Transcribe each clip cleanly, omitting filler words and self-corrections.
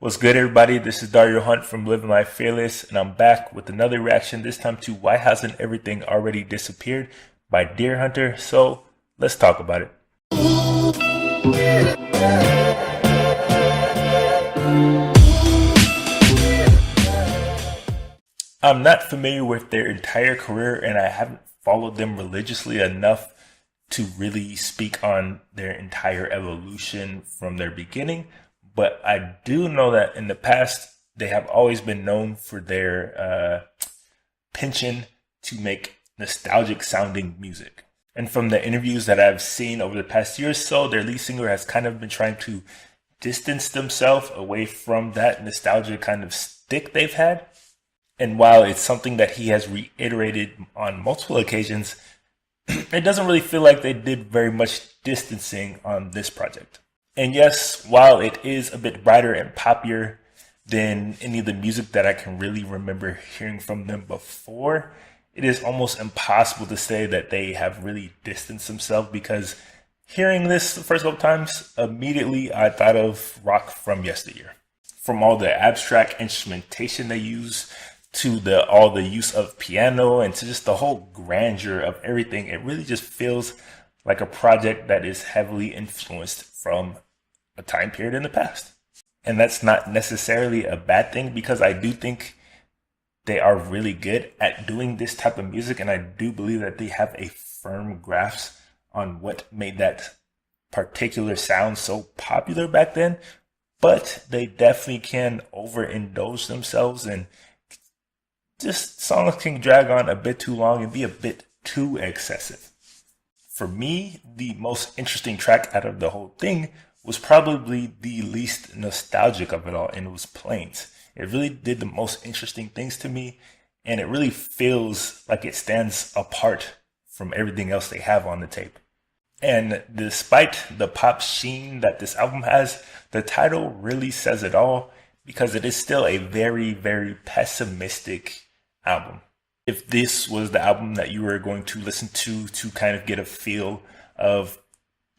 What's good, everybody? This is Deerhunter from Living Life Fearless, and I'm back with another reaction, this time to Why Hasn't Everything Already Disappeared by Deerhunter. So let's talk about it. I'm not familiar with their entire career, and I haven't followed them religiously enough to really speak on their entire evolution from their beginning. But I do know that in the past, they have always been known for their penchant to make nostalgic sounding music. And from the interviews that I've seen over the past year or so, their lead singer has kind of been trying to distance themselves away from that nostalgia kind of stick they've had. And while it's something that he has reiterated on multiple occasions, it doesn't really feel like they did very much distancing on this project. And yes, while it is a bit brighter and poppier than any of the music that I can really remember hearing from them before, it is almost impossible to say that they have really distanced themselves, because hearing this the first couple times, immediately I thought of rock from yesteryear. From all the abstract instrumentation they use, to all the use of piano, and to just the whole grandeur of everything, it really just feels like a project that is heavily influenced from a time period in the past. And that's not necessarily a bad thing, because I do think they are really good at doing this type of music, and I do believe that they have a firm grasp on what made that particular sound so popular back then. But they definitely can overindulge themselves, and just songs can drag on a bit too long and be a bit too excessive. For me, the most interesting track out of the whole thing was probably the least nostalgic of it all, and it was Planes. It really did the most interesting things to me, and it really feels like it stands apart from everything else they have on the tape. And despite the pop sheen that this album has, the title really says it all, because it is still a very, very pessimistic album. If this was the album that you were going to listen to kind of get a feel of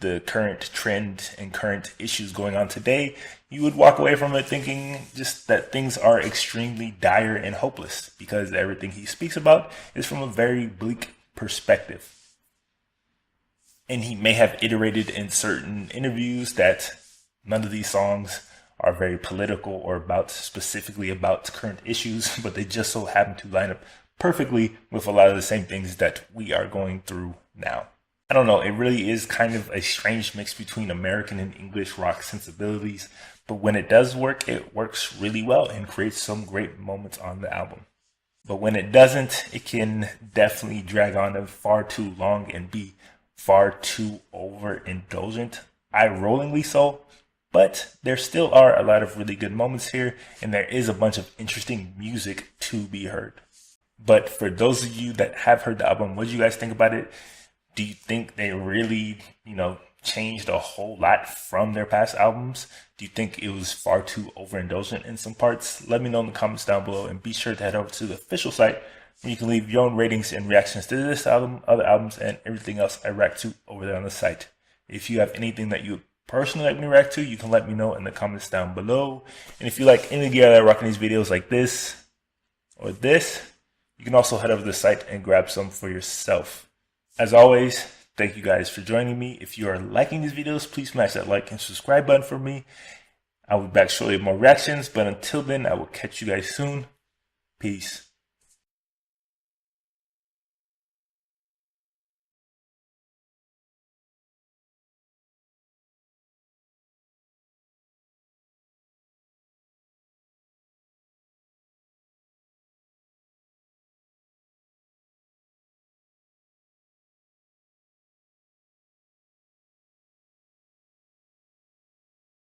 the current trend and current issues going on today, you would walk away from it thinking just that things are extremely dire and hopeless, because everything he speaks about is from a very bleak perspective. And he may have iterated in certain interviews that none of these songs are very political or specifically about current issues, but they just so happen to line up perfectly with a lot of the same things that we are going through now. I don't know, it really is kind of a strange mix between American and English rock sensibilities, but when it does work, it works really well and creates some great moments on the album. But when it doesn't, it can definitely drag on far too long and be far too overindulgent, eye-rollingly so. But there still are a lot of really good moments here, and there is a bunch of interesting music to be heard. But for those of you that have heard the album, what do you guys think about it? Do you think they really, changed a whole lot from their past albums? Do you think it was far too overindulgent in some parts? Let me know in the comments down below, and be sure to head over to the official site where you can leave your own ratings and reactions to this album, other albums, and everything else I react to over there on the site. If you have anything that you would personally like me to react to, you can let me know in the comments down below. And if you like any gear that are rocking these videos like this or this, you can also head over to the site and grab some for yourself. As always, thank you guys for joining me. If you are liking these videos, please smash that like and subscribe button for me. I will be back shortly with more reactions, but until then, I will catch you guys soon. Peace.